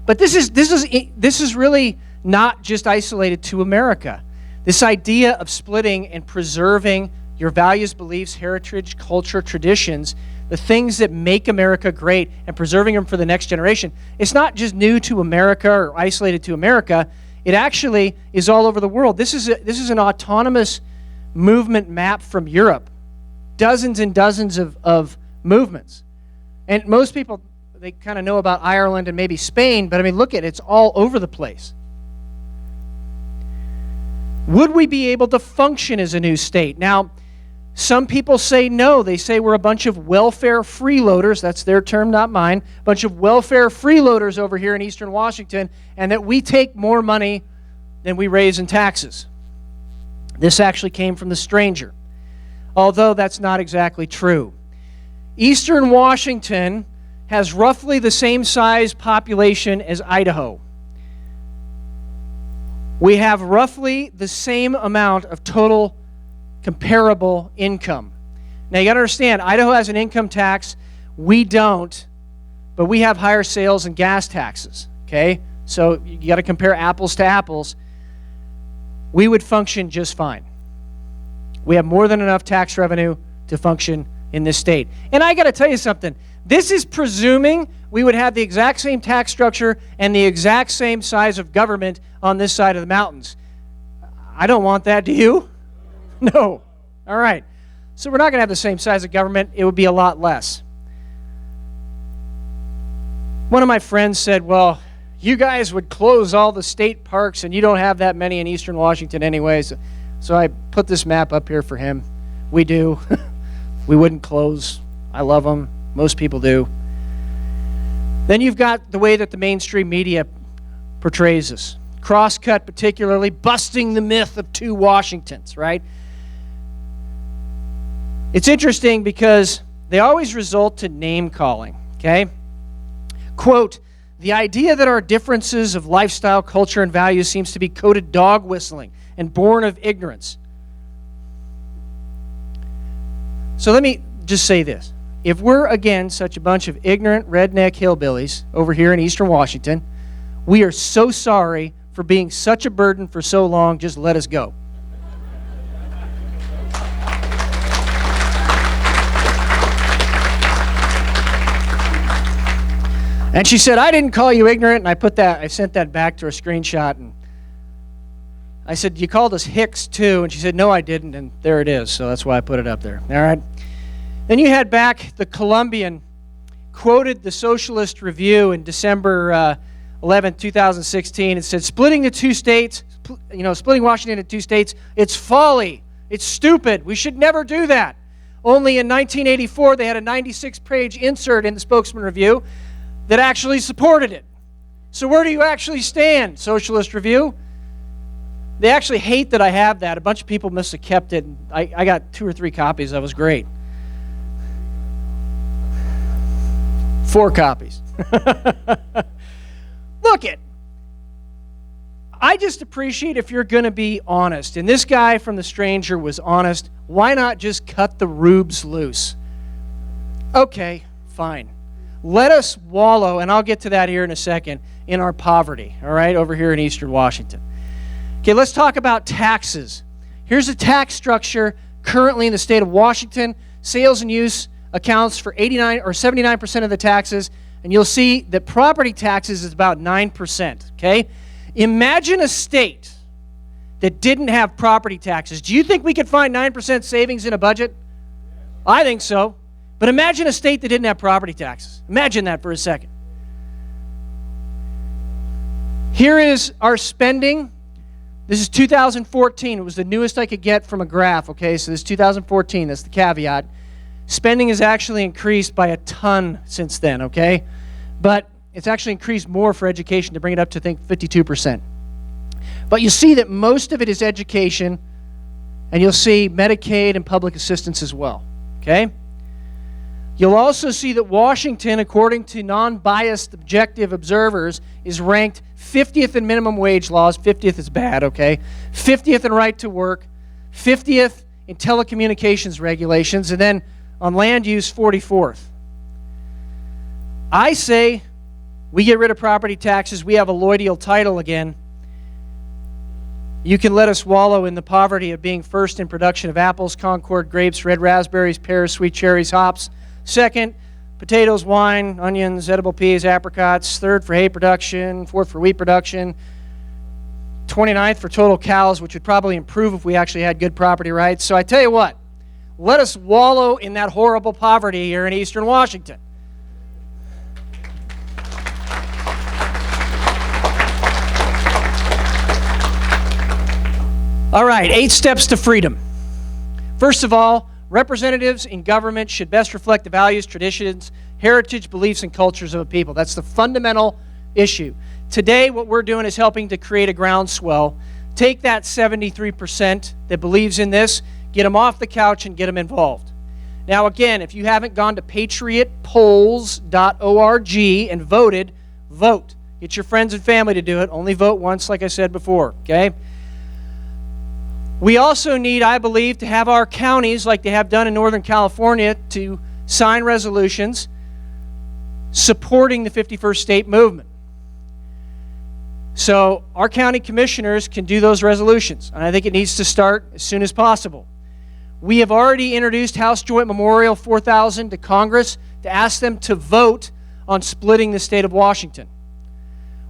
But this is really not just isolated to America. This idea of splitting and preserving your values, beliefs, heritage, culture, traditions, the things that make America great, and preserving them for the next generation, it's not just new to America or isolated to America. It actually is all over the world. This is an autonomous movement map from Europe. Dozens and dozens of movements. And most people, they kind of know about Ireland and maybe Spain, but I mean, look at it, it's all over the place. Would we be able to function as a new state? Now, some people say no. They say we're a bunch of welfare freeloaders. That's their term, not mine. A bunch of welfare freeloaders over here in Eastern Washington, and that we take more money than we raise in taxes. This actually came from the Stranger, although that's not exactly true. Eastern Washington has roughly the same size population as Idaho. We have roughly the same amount of total comparable income. Now you got to understand, Idaho has an income tax. We don't, but we have higher sales and gas taxes, okay? So you got to compare apples to apples. We would function just fine. We have more than enough tax revenue to function in this state. And I got to tell you something. This is presuming we would have the exact same tax structure and the exact same size of government on this side of the mountains. I don't want that, do you? No. All right. So we're not going to have the same size of government. It would be a lot less. One of my friends said, well, you guys would close all the state parks and you don't have that many in eastern Washington anyways. So I put this map up here for him. We do. We wouldn't close. I love them. Most people do. Then you've got the way that the mainstream media portrays us. Crosscut particularly, busting the myth of two Washingtons, right? It's interesting because they always result to name calling, okay? Quote, the idea that our differences of lifestyle, culture, and values seems to be coded dog whistling and born of ignorance. So let me just say this. If we're, again, such a bunch of ignorant redneck hillbillies over here in eastern Washington, we are so sorry for being such a burden for so long. Just let us go. And she said, I didn't call you ignorant, and I sent that back to her screenshot, and I said, you called us hicks too, and she said, no, I didn't, and there it is, so that's why I put it up there, all right? Then you had back the Columbian quoted the Socialist Review in December 11, 2016. It said, splitting Washington into two states, it's folly, it's stupid, we should never do that. Only in 1984, they had a 96-page insert in the Spokesman Review that actually supported it. So where do you actually stand, Socialist Review? They actually hate that I have that. A bunch of people must have kept it. I got 2 or 3 copies. That was great. 4 copies. Look it. I just appreciate if you're going to be honest. And this guy from The Stranger was honest. Why not just cut the rubes loose? Okay, fine. Let us wallow, and I'll get to that here in a second, in our poverty, all right, over here in eastern Washington. Okay, let's talk about taxes. Here's a tax structure currently in the state of Washington. Sales and use accounts for 89 or 79% of the taxes, and you'll see that property taxes is about 9%, okay? Imagine a state that didn't have property taxes. Do you think we could find 9% savings in a budget? I think so. But imagine a state that didn't have property taxes. Imagine that for a second. Here is our spending. This is 2014. It was the newest I could get from a graph, okay? So this is 2014. That's the caveat. Spending has actually increased by a ton since then, okay? But it's actually increased more for education to bring it up to, I think, 52%. But you see that most of it is education, and you'll see Medicaid and public assistance as well, okay? You'll also see that Washington, according to non-biased objective observers, is ranked 50th in minimum wage laws. 50th is bad, okay? 50th in right to work. 50th in telecommunications regulations. And then on land use, 44th. I say we get rid of property taxes. We have a Lloydial title again. You can let us wallow in the poverty of being first in production of apples, Concord grapes, red raspberries, pears, sweet cherries, hops. Second, potatoes, wine, onions, edible peas, apricots. Third, for hay production. Fourth, for wheat production. 29th for total cows, which would probably improve if we actually had good property rights. So I tell you what, let us wallow in that horrible poverty here in eastern Washington. All right, 8 steps to freedom. First of all, representatives in government should best reflect the values, traditions, heritage, beliefs, and cultures of a people. That's the fundamental issue. Today, what we're doing is helping to create a groundswell. Take that 73% that believes in this, get them off the couch, and get them involved. Now, again, if you haven't gone to patriotpolls.org and voted, vote. Get your friends and family to do it. Only vote once, like I said before, okay? We also need, I believe, to have our counties, like they have done in Northern California, to sign resolutions supporting the 51st state movement. So our county commissioners can do those resolutions, and I think it needs to start as soon as possible. We have already introduced House Joint Memorial 4000 to Congress to ask them to vote on splitting the state of Washington.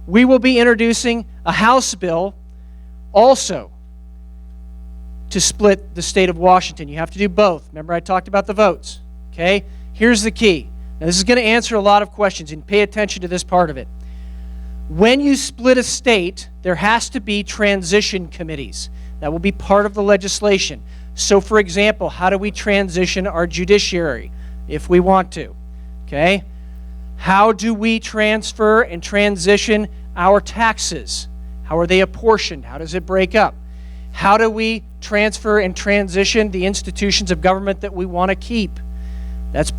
We will be introducing a House bill also to split the state of Washington. You have to do both. Remember, I talked about the votes. Okay? Here's the key. Now, this is going to answer a lot of questions, and pay attention to this part of it. When you split a state, there has to be transition committees. That will be part of the legislation. So, for example, how do we transition our judiciary if we want to? Okay? How do we transfer and transition our taxes? How are they apportioned? How does it break up? How do we transfer and transition the institutions of government that we want to keep? That's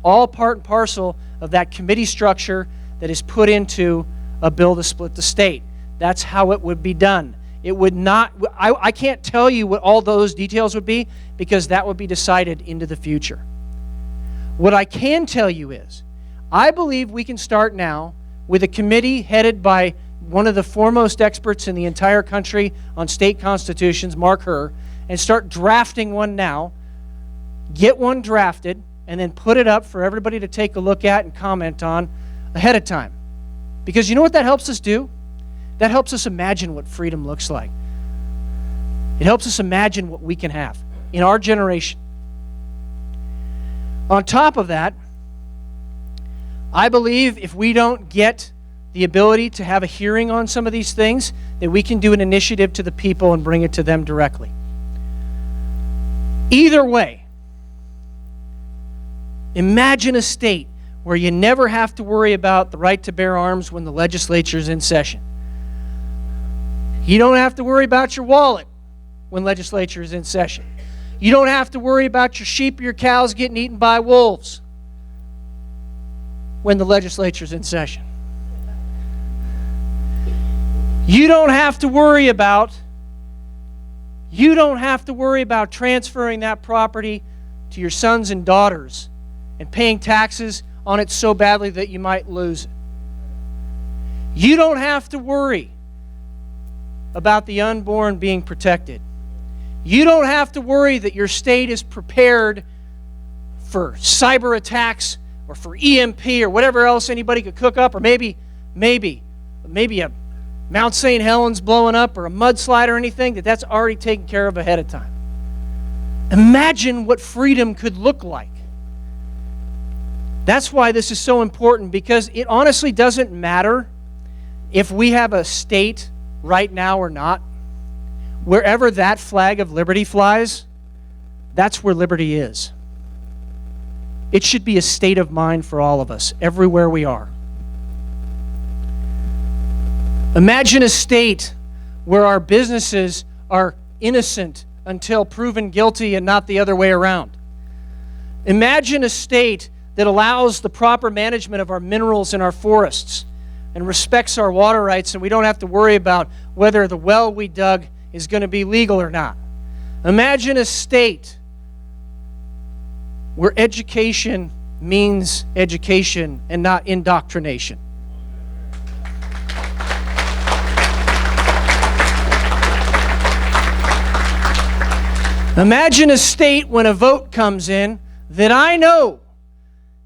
all part and parcel of that committee structure that is put into a bill to split the state. That's how it would be done. It would not, I can't tell you what all those details would be because that would be decided into the future. What I can tell you is, I believe we can start now with a committee headed by one of the foremost experts in the entire country on state constitutions, Mark Herr, and start drafting one now, get one drafted, and then put it up for everybody to take a look at and comment on ahead of time. Because you know what that helps us do? That helps us imagine what freedom looks like. It helps us imagine what we can have in our generation. On top of that, I believe if we don't get the ability to have a hearing on some of these things, that we can do an initiative to the people and bring it to them directly. Either way, imagine a state where you never have to worry about the right to bear arms when the legislature is in session. You don't have to worry about your wallet when legislature is in session. You don't have to worry about your sheep or your cows getting eaten by wolves when the legislature is in session. You don't have to worry about transferring that property to your sons and daughters and paying taxes on it so badly that you might lose it. You don't have to worry about the unborn being protected. You don't have to worry that your state is prepared for cyber attacks or for EMP or whatever else anybody could cook up, or maybe a Mount St. Helens blowing up or a mudslide or anything, that's already taken care of ahead of time. Imagine what freedom could look like. That's why this is so important, because it honestly doesn't matter if we have a state right now or not. Wherever that flag of liberty flies, that's where liberty is. It should be a state of mind for all of us, everywhere we are. Imagine a state where our businesses are innocent until proven guilty and not the other way around. Imagine a state that allows the proper management of our minerals in our forests and respects our water rights, and we don't have to worry about whether the well we dug is going to be legal or not. Imagine a state where education means education and not indoctrination. Imagine a state when a vote comes in that I know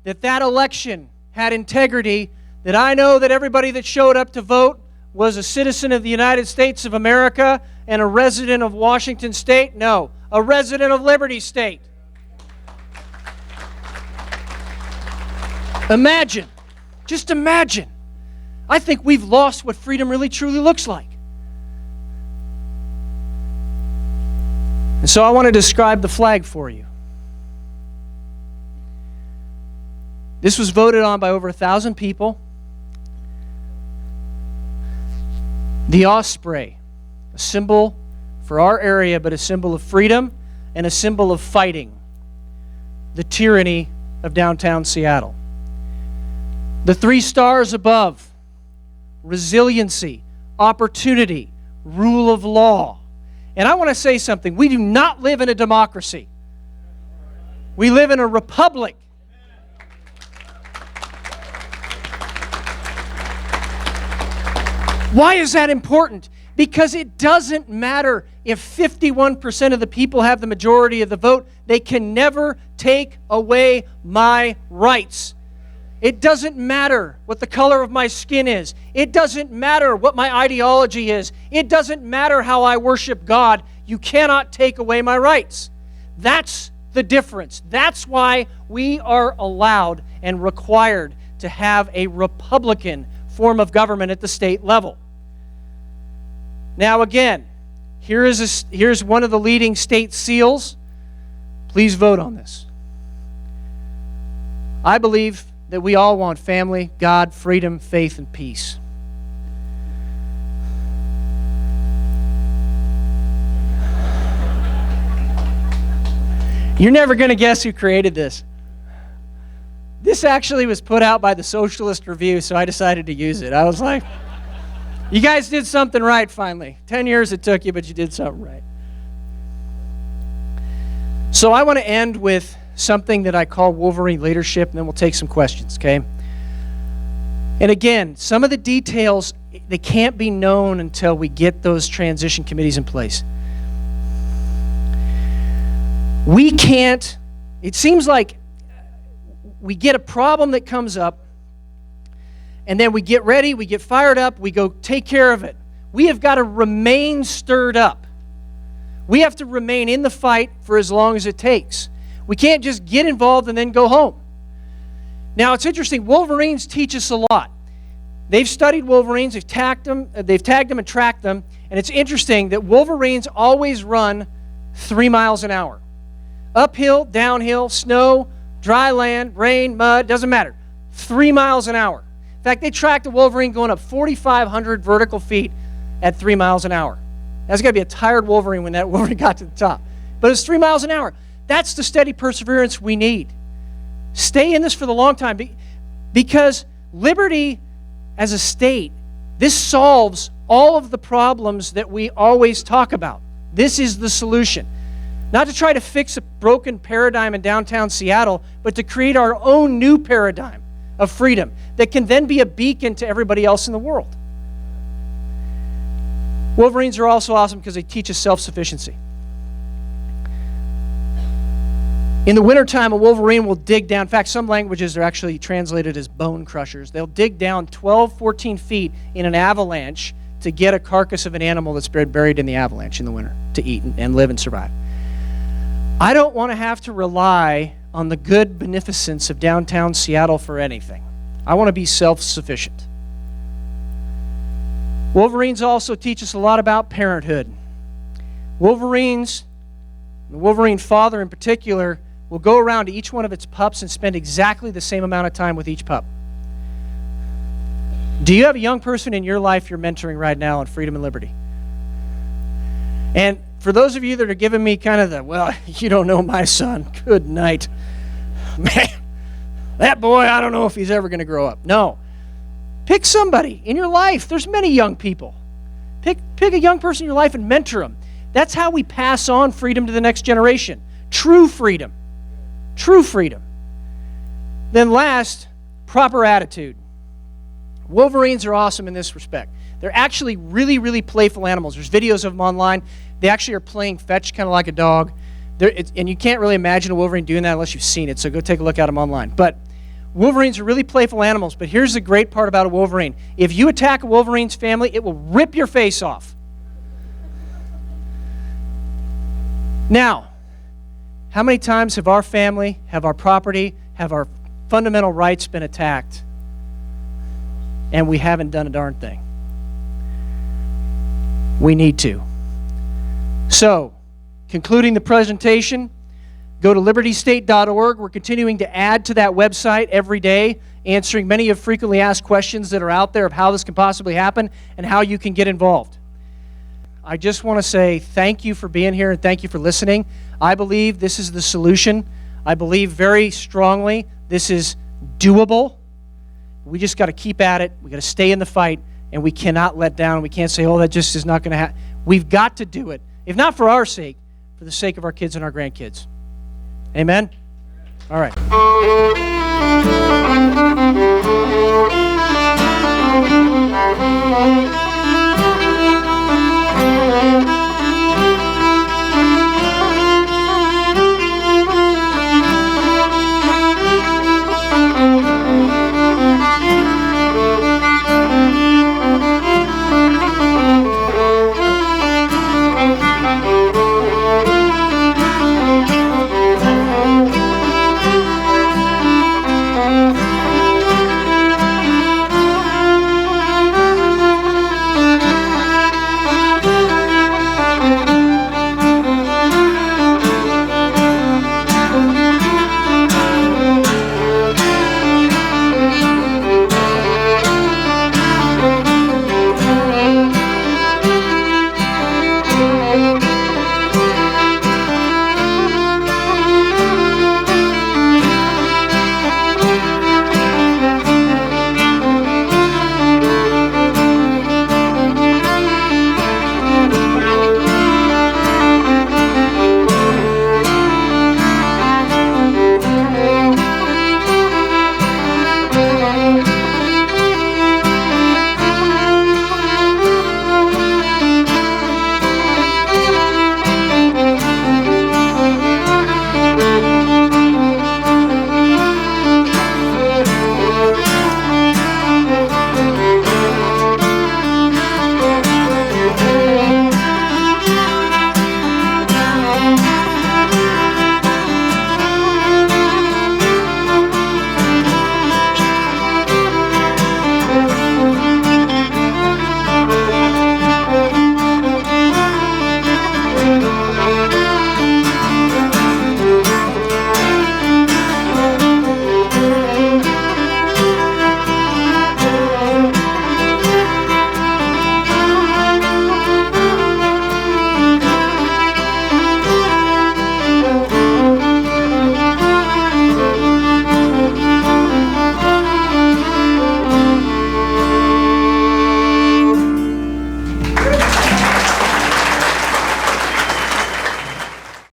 that election had integrity, that I know that everybody that showed up to vote was a citizen of the United States of America and a resident of Washington State? No, a resident of Liberty State. Imagine, just imagine. I think we've lost what freedom really truly looks like. And so I want to describe the flag for you. This was voted on by over 1,000 people. The osprey, a symbol for our area, but a symbol of freedom and a symbol of fighting the tyranny of downtown Seattle. The 3 stars above, resiliency, opportunity, rule of law. And I want to say something. We do not live in a democracy. We live in a republic. Why is that important? Because it doesn't matter if 51% of the people have the majority of the vote. They can never take away my rights. It doesn't matter what the color of my skin is. It doesn't matter what my ideology is. It doesn't matter how I worship God. You cannot take away my rights. That's the difference. That's why we are allowed and required to have a Republican form of government at the state level. Now again, here's one of the leading state seals. Please vote on this. I believe that we all want family, God, freedom, faith, and peace. You're never going to guess who created this. This actually was put out by the Socialist Review, so I decided to use it. I was like, you guys did something right finally. 10 years it took you, but you did something right. So I want to end with something that I call Wolverine leadership, and then we'll take some questions, okay? And again, some of the details, they can't be known until we get those transition committees in place. We can't, it seems like we get a problem that comes up, and then we get ready, we get fired up, we go take care of it. We have got to remain stirred up. We have to remain in the fight for as long as it takes. We can't just get involved and then go home. Now, it's interesting. Wolverines teach us a lot. They've studied Wolverines. They've tagged them and tracked them. And it's interesting that Wolverines always run 3 miles an hour. Uphill, downhill, snow, dry land, rain, mud, doesn't matter. 3 miles an hour. In fact, they tracked a Wolverine going up 4,500 vertical feet at 3 miles an hour. That's got to be a tired Wolverine when that Wolverine got to the top. But it's 3 miles an hour. That's the steady perseverance we need. Stay in this for the long time, because liberty as a state, this solves all of the problems that we always talk about. This is the solution. Not to try to fix a broken paradigm in downtown Seattle, but to create our own new paradigm of freedom that can then be a beacon to everybody else in the world. Wolverines are also awesome because they teach us self-sufficiency. In the wintertime, a Wolverine will dig down. In fact, some languages are actually translated as bone crushers. They'll dig down 12, 14 feet in an avalanche to get a carcass of an animal that's been buried in the avalanche in the winter to eat and live and survive. I don't want to have to rely on the good beneficence of downtown Seattle for anything. I want to be self-sufficient. Wolverines also teach us a lot about parenthood. Wolverines, the Wolverine father in particular, will go around to each one of its pups and spend exactly the same amount of time with each pup. Do you have a young person in your life you're mentoring right now on freedom and liberty? And for those of you that are giving me kind of the, well, you don't know my son, good night. Man, that boy, I don't know if he's ever going to grow up. No. Pick somebody in your life. There's many young people. Pick a young person in your life and mentor them. That's how we pass on freedom to the next generation. True freedom. True freedom. Then last, proper attitude. Wolverines are awesome in this respect. They're actually really, really playful animals. There's videos of them online. They actually are playing fetch kind of like a dog. And you can't really imagine a Wolverine doing that unless you've seen it, so go take a look at them online. But Wolverines are really playful animals, but here's the great part about a Wolverine. If you attack a Wolverine's family, it will rip your face off. Now, how many times have our family, have our property, have our fundamental rights been attacked, and we haven't done a darn thing? We need to. So, concluding the presentation, go to libertystate.org. We're continuing to add to that website every day, answering many of frequently asked questions that are out there of how this can possibly happen and how you can get involved. I just want to say thank you for being here and thank you for listening. I believe this is the solution. I believe very strongly this is doable. We just got to keep at it. We got to stay in the fight, and we cannot let down. We can't say, oh, that just is not going to happen. We've got to do it, if not for our sake, for the sake of our kids and our grandkids. Amen? All right. you.